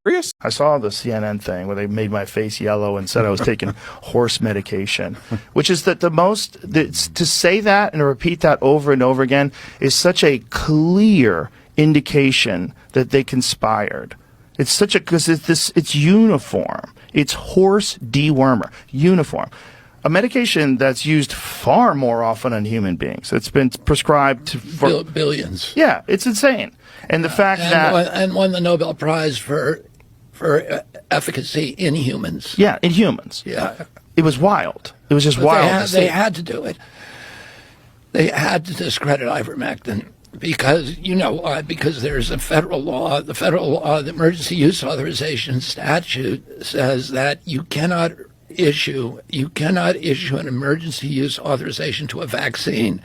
I saw the CNN thing where they made my face yellow and said I was taking horse medication, which is that to say that and to repeat that over and over again is such a clear indication that they conspired. It's such a, because it's uniform. It's horse dewormer, uniform. A medication that's used far more often on human beings. It's been prescribed for billions. Yeah, it's insane. And the fact and won the Nobel Prize for efficacy in humans. Yeah, in humans. Yeah. It was wild. It was just wild. They had to do it. They had to discredit ivermectin because, because there's a federal law. The federal law, the emergency use authorization statute says that you cannot issue an emergency use authorization to a vaccine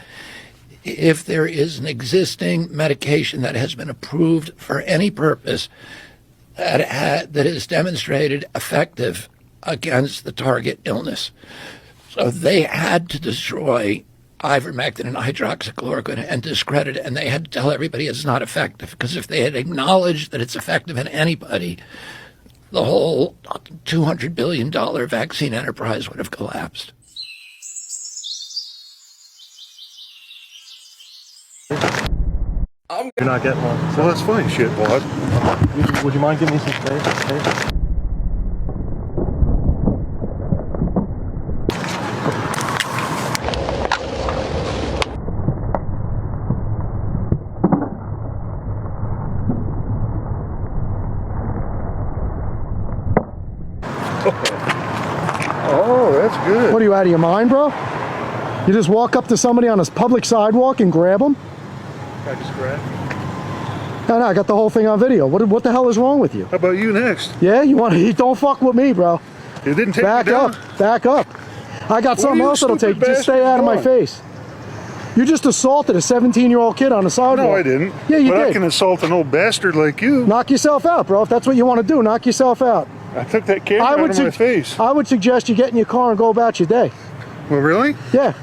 if there is an existing medication that has been approved for any purpose that is demonstrated effective against the target illness. So they had to destroy ivermectin and hydroxychloroquine and discredit it, and they had to tell everybody it's not effective, because if they had acknowledged that it's effective in anybody, the whole $200 billion vaccine enterprise would have collapsed. You're not getting one. Well, that's fine, shit, bud. Would you mind giving me some space? Oh, that's good. What are you, out of your mind, bro? You just walk up to somebody on a public sidewalk and grab them? I just grabbed. No, I got the whole thing on video. What the hell is wrong with you? How about you next? Yeah, don't fuck with me, bro. It didn't take Back me down. Back up. I got something else that'll take. Just stay out of my face. You just assaulted a 17-year-old kid on the sidewalk. No, I didn't. Yeah, you did. I can assault an old bastard like you. Knock yourself out, bro. If that's what you want to do, knock yourself out. I took that camera out of my face. I would suggest you get in your car and go about your day. Well, really? Yeah.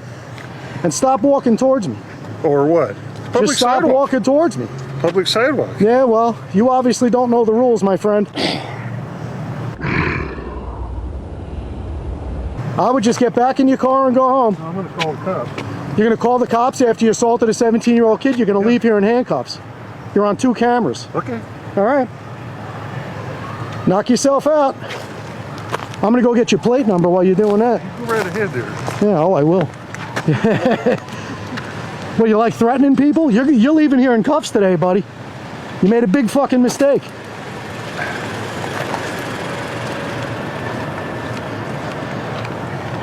And stop walking towards me. Or what? Public Just stop sidewalk. walking towards me. Public sidewalk. Yeah, well, you obviously don't know the rules, my friend. I would just get back in your car and go home. I'm going to call the cops. You're going to call the cops after you assaulted a 17-year-old kid? You're going to leave here in handcuffs. You're on 2 cameras. Okay. All right. Knock yourself out. I'm going to go get your plate number while you're doing that. Go right ahead there. Yeah, oh, I will. Well, you like threatening people? You're leaving here in cuffs today, buddy. You made a big fucking mistake.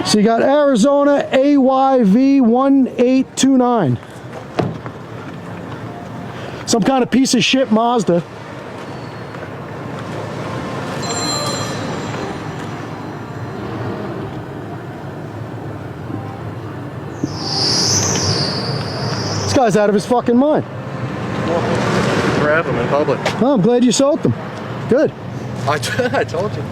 So you got Arizona AYV 1829. Some kind of piece of shit Mazda. This guy's out of his fucking mind. Grab them in public. Oh, I'm glad you sold them. Good. I told you.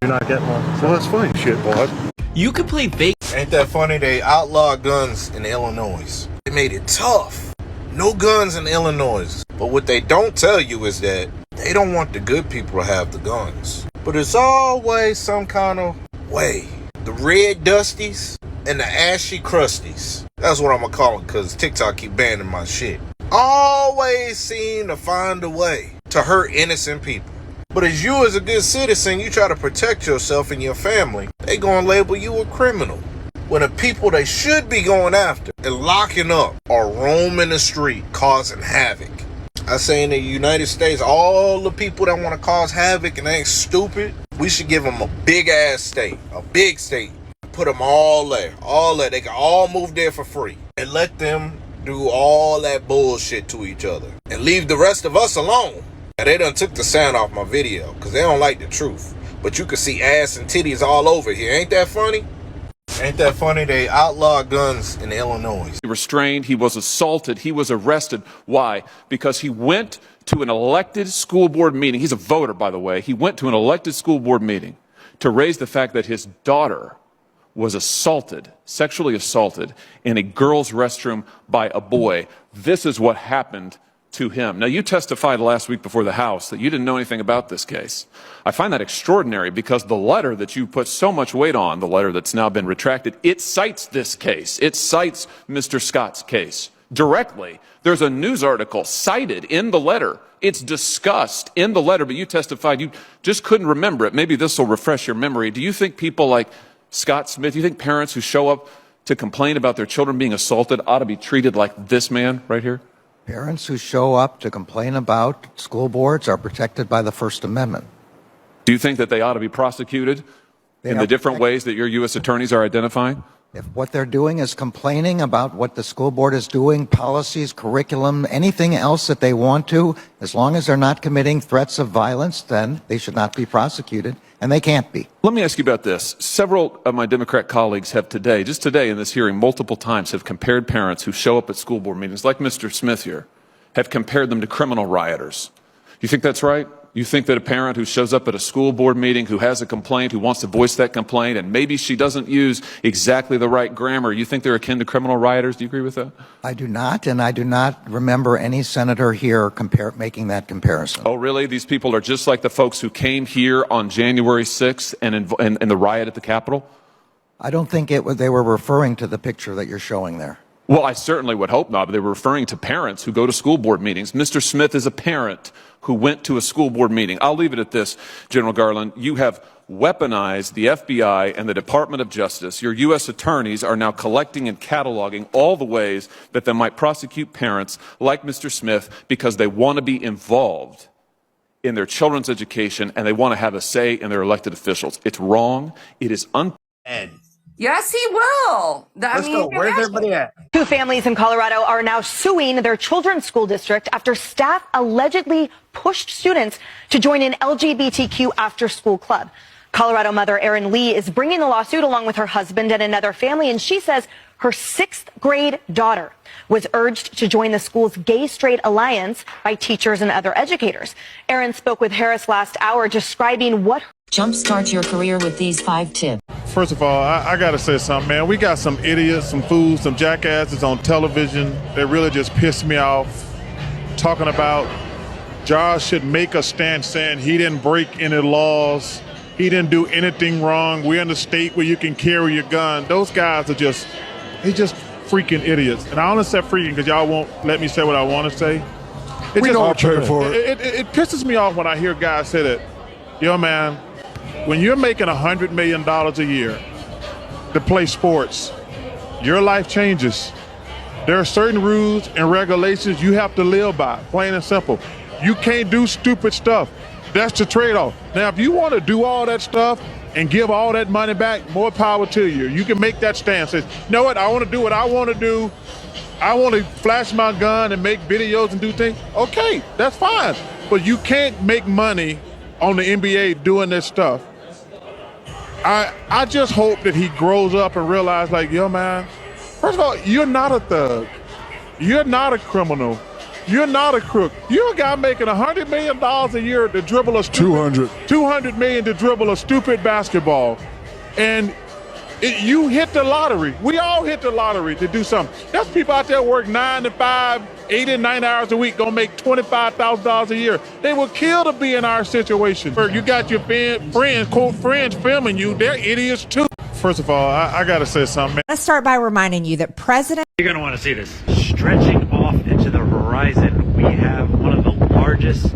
You're not getting one. Well, that's fine, shit, bud. You could play fake. Ain't that funny? They outlawed guns in Illinois. They made it tough. No guns in Illinois. But what they don't tell you is that they don't want the good people to have the guns. But it's always some kind of way. The red dusties and the ashy crusties. That's what I'm gonna call it, because TikTok keep banning my shit. Always seem to find a way to hurt innocent people. But as you as a good citizen, you try to protect yourself and your family, they gonna label you a criminal. When the people they should be going after and locking up are roaming the street causing havoc. I say in the United States, all the people that want to cause havoc and ain't stupid, we should give them a big ass state, a big state. Put them all there, they can all move there for free. And let them do all that bullshit to each other. And leave the rest of us alone. Now they done took the sound off my video, because they don't like the truth. But you can see ass and titties all over here. Ain't that funny? Ain't that funny? They outlawed guns in Illinois. He was restrained, he was assaulted, he was arrested. Why? Because he went to an elected school board meeting. He's a voter, by the way. He went to an elected school board meeting to raise the fact that his daughter was assaulted, sexually assaulted, in a girl's restroom by a boy. This is what happened to him. Now, you testified last week before the House that you didn't know anything about this case. I find that extraordinary because the letter that you put so much weight on, the letter that's now been retracted, it cites this case. It cites Mr. Scott's case directly. There's a news article cited in the letter. It's discussed in the letter, but you testified you just couldn't remember it. Maybe this will refresh your memory. Do you think people like Scott Smith, do you think parents who show up to complain about their children being assaulted ought to be treated like this man right here? Parents who show up to complain about school boards are protected by the First Amendment. Do you think that they ought to be prosecuted in the different ways that your U.S. attorneys are identifying? If what they're doing is complaining about what the school board is doing, policies, curriculum, anything else that they want to, as long as they're not committing threats of violence, then they should not be prosecuted, and they can't be. Let me ask you about this. Several of my Democrat colleagues have today, just today in this hearing, multiple times have compared parents who show up at school board meetings, like Mr. Smith here, have compared them to criminal rioters. You think that's right? You think that a parent who shows up at a school board meeting, who has a complaint, who wants to voice that complaint, and maybe she doesn't use exactly the right grammar, you think they're akin to criminal rioters? Do you agree with that? I do not, and I do not remember any senator here making that comparison. Oh, really? These people are just like the folks who came here on January 6th and in the riot at the Capitol? I don't think they were referring to the picture that you're showing there. Well, I certainly would hope not, but they were referring to parents who go to school board meetings. Mr. Smith is a parent who went to a school board meeting. I'll leave it at this, General Garland. You have weaponized the FBI and the Department of Justice. Your U.S. attorneys are now collecting and cataloging all the ways that they might prosecute parents like Mr. Smith because they want to be involved in their children's education and they want to have a say in their elected officials. It's wrong. It is Yes, he will. Let's go. Where's everybody at? Two families in Colorado are now suing their children's school district after staff allegedly pushed students to join an LGBTQ after-school club. Colorado mother Erin Lee is bringing the lawsuit along with her husband and another family, and she says her 6th grade daughter was urged to join the school's Gay-Straight Alliance by teachers and other educators. Erin spoke with Harris last hour describing what jumpstart your career with these 5 tips. First of all, I got to say something, man. We got some idiots, some fools, some jackasses on television that really just piss me off. Talking about Josh should make a stand saying he didn't break any laws. He didn't do anything wrong. We're in a state where you can carry your gun. Those guys are just freaking idiots. And I only say freaking because y'all won't let me say what I want to say. It pisses me off when I hear guys say that, yo, man, when you're making $100 million a year to play sports, your life changes. There are certain rules and regulations you have to live by, plain and simple. You can't do stupid stuff. That's the trade-off. Now, if you want to do all that stuff and give all that money back, more power to you. You can make that stand. Say, you know what, I want to do what I want to do. I want to flash my gun and make videos and do things. Okay, that's fine. But you can't make money on the NBA doing this stuff. I just hope that he grows up and realizes, like, yo, man, first of all, you're not a thug. You're not a criminal. You're not a crook. You're a guy making $100 million a year to dribble a stupid, $200 million to dribble a stupid basketball. And you hit the lottery. We all hit the lottery to do something. There's people out there work 9 to 5, 8 and 9 hours a week, gonna make $25,000 a year. They would kill to be in our situation. You got your friends, quote friends, filming you. They're idiots too. First of all, I gotta say something. Let's start by reminding you that You're gonna want to see this. Stretching off into the horizon, we have one of the largest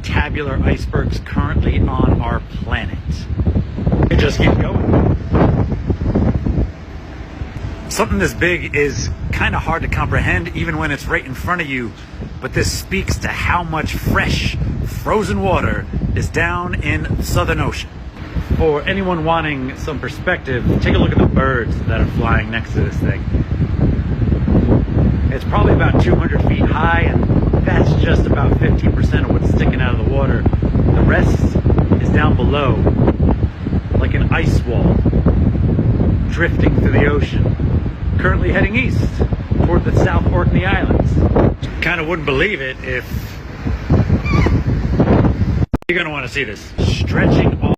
tabular icebergs currently on our planet. It just keeps going. Something this big is kind of hard to comprehend even when it's right in front of you, but this speaks to how much fresh, frozen water is down in the Southern Ocean. For anyone wanting some perspective, take a look at the birds that are flying next to this thing. It's probably about 200 feet high, and that's just about 15% of what's sticking out of the water. The rest is down below, like an ice wall, drifting through the ocean. Currently heading east toward the South Orkney Islands. Kind of wouldn't believe it if you're going to want to see this. Stretching off.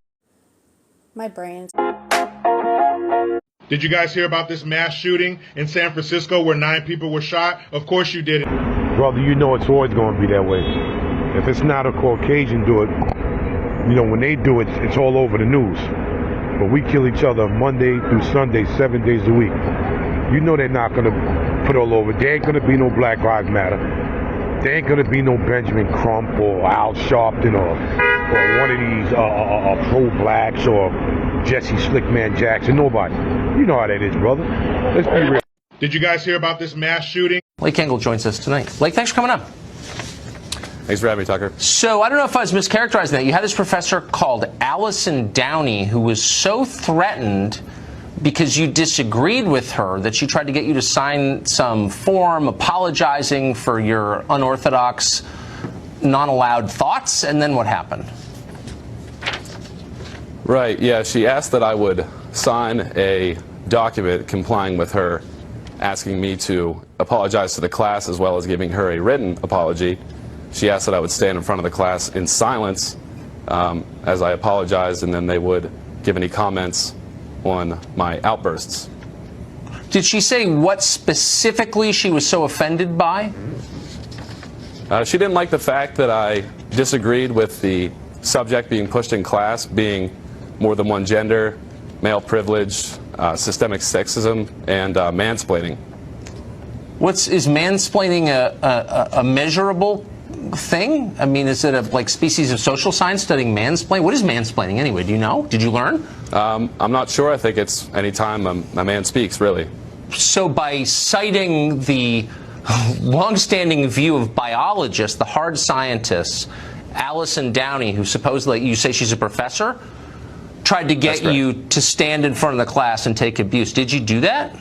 my brain. Did you guys hear about this mass shooting in San Francisco where 9 people were shot? Of course you did. brother, you know it's always going to be that way. If it's not a Caucasian do it, you know, when they do it, it's all over the news. But we kill each other Monday through Sunday, 7 days a week. You know they're not going to put all over. There ain't going to be no Black Lives Matter. There ain't going to be no Benjamin Crump or Al Sharpton or one of these pro-blacks or Jesse Slickman Jackson. Nobody. You know how that is, brother. Let's be real. Did you guys hear about this mass shooting? Blake Engel joins us tonight. Blake, thanks for coming up. Thanks for having me, Tucker. So I don't know if I was mischaracterizing that. You had this professor called Allison Downey who was so threatened because you disagreed with her that she tried to get you to sign some form apologizing for your unorthodox, non-allowed thoughts. And then what happened? Right, yeah, she asked that I would sign a document complying with her asking me to apologize to the class as well as giving her a written apology. She asked that I would stand in front of the class in silence as I apologized, and then they would give any comments on my outbursts. Did she say what specifically she was so offended by? She didn't like the fact that I disagreed with the subject being pushed in class being more than one gender, male privilege, systemic sexism, and mansplaining. Is mansplaining a measurable thing? I mean, is it a like species of social science studying mansplaining? What is mansplaining anyway? Do you know? Did you learn? I'm not sure. I think it's any time a man speaks, really. So by citing the long-standing view of biologists, the hard scientists, Allison Downey, who supposedly, you say she's a professor, tried to get you to stand in front of the class and take abuse. Did you do that?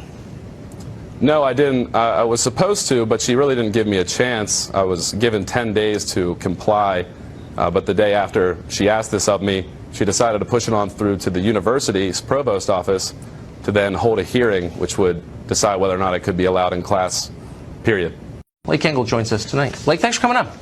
No, I didn't. I was supposed to, but she really didn't give me a chance. I was given 10 days to comply, but the day after she asked this of me, she decided to push it on through to the university's provost office to then hold a hearing which would decide whether or not it could be allowed in class, period. Blake Engel joins us tonight. Blake, thanks for coming up.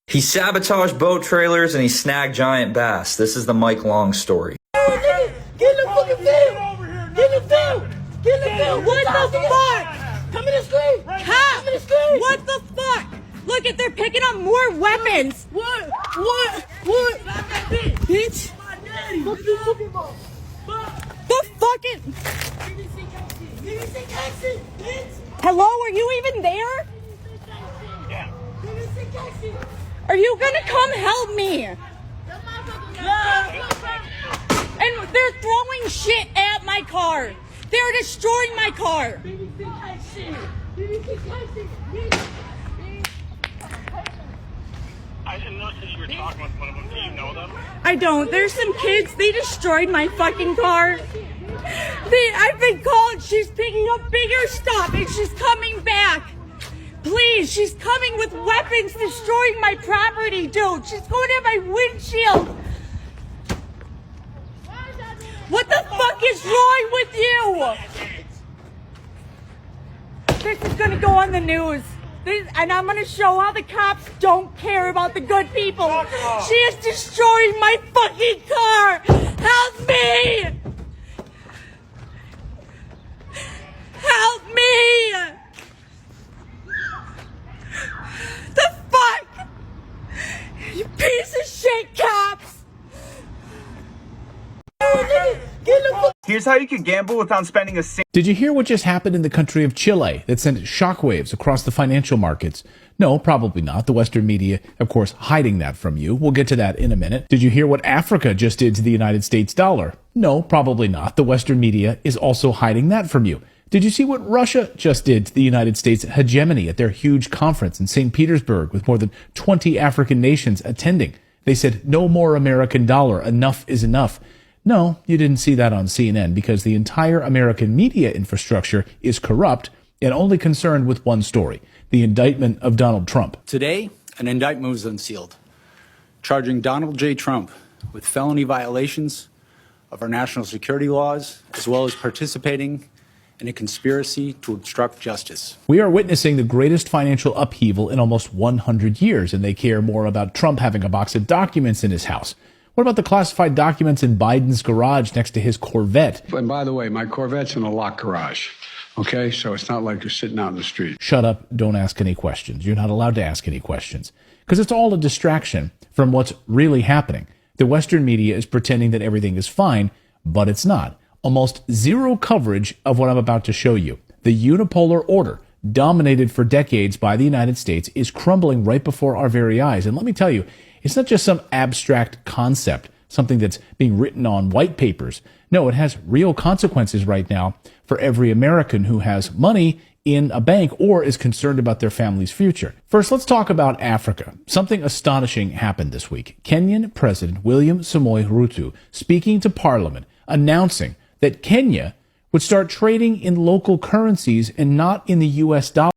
He sabotaged boat trailers and he snagged giant bass. This is the Mike Long story. Get in the fucking field! Get in the field! Get in the field! What the fuck? Come in the street! Come in the street! What the fuck? Look, if they're picking up more weapons. What? Bitch! The fucking... Hello, are you even there? Yeah. Are you gonna come help me? And they're throwing shit at my car. They're destroying my car. I didn't know that you were talking with one of them. Do you know them? I don't. There's some kids. They destroyed my fucking car. I've been called. She's picking up bigger stuff and she's coming back. Please, she's coming with weapons, destroying my property, dude. She's going at my windshield. What the fuck is wrong with you? This is gonna go on the news. And I'm gonna show how the cops don't care about the good people. She is destroying my fucking car. Help me! Help me! The fuck? You piece of shit, cops! Here's how you can gamble without spending a single... Did you hear what just happened in the country of Chile that sent shockwaves across the financial markets? No, probably not. The Western media, of course, hiding that from you. We'll get to that in a minute. Did you hear what Africa just did to the United States dollar? No, probably not. The Western media is also hiding that from you. Did you see what Russia just did to the United States hegemony at their huge conference in St. Petersburg with more than 20 African nations attending? They said, no more American dollar. Enough is enough. No, you didn't see that on CNN because the entire American media infrastructure is corrupt and only concerned with one story, the indictment of Donald Trump. Today, an indictment was unsealed, charging Donald J. Trump with felony violations of our national security laws, as well as participating in a conspiracy to obstruct justice. We are witnessing the greatest financial upheaval in almost 100 years, and they care more about Trump having a box of documents in his house. What about the classified documents in Biden's garage next to his Corvette? And by the way, my Corvette's in a locked garage. Okay, so it's not like you're sitting out in the street. Shut up, don't ask any questions. You're not allowed to ask any questions. Because it's all a distraction from what's really happening. The Western media is pretending that everything is fine, but it's not. Almost zero coverage of what I'm about to show you. The unipolar order, dominated for decades by the United States, is crumbling right before our very eyes. And let me tell you, it's not just some abstract concept, something that's being written on white papers. No, it has real consequences right now for every American who has money in a bank or is concerned about their family's future. First, let's talk about Africa. Something astonishing happened this week. Kenyan President William Samoei Ruto speaking to Parliament, announcing that Kenya would start trading in local currencies and not in the U.S. dollar.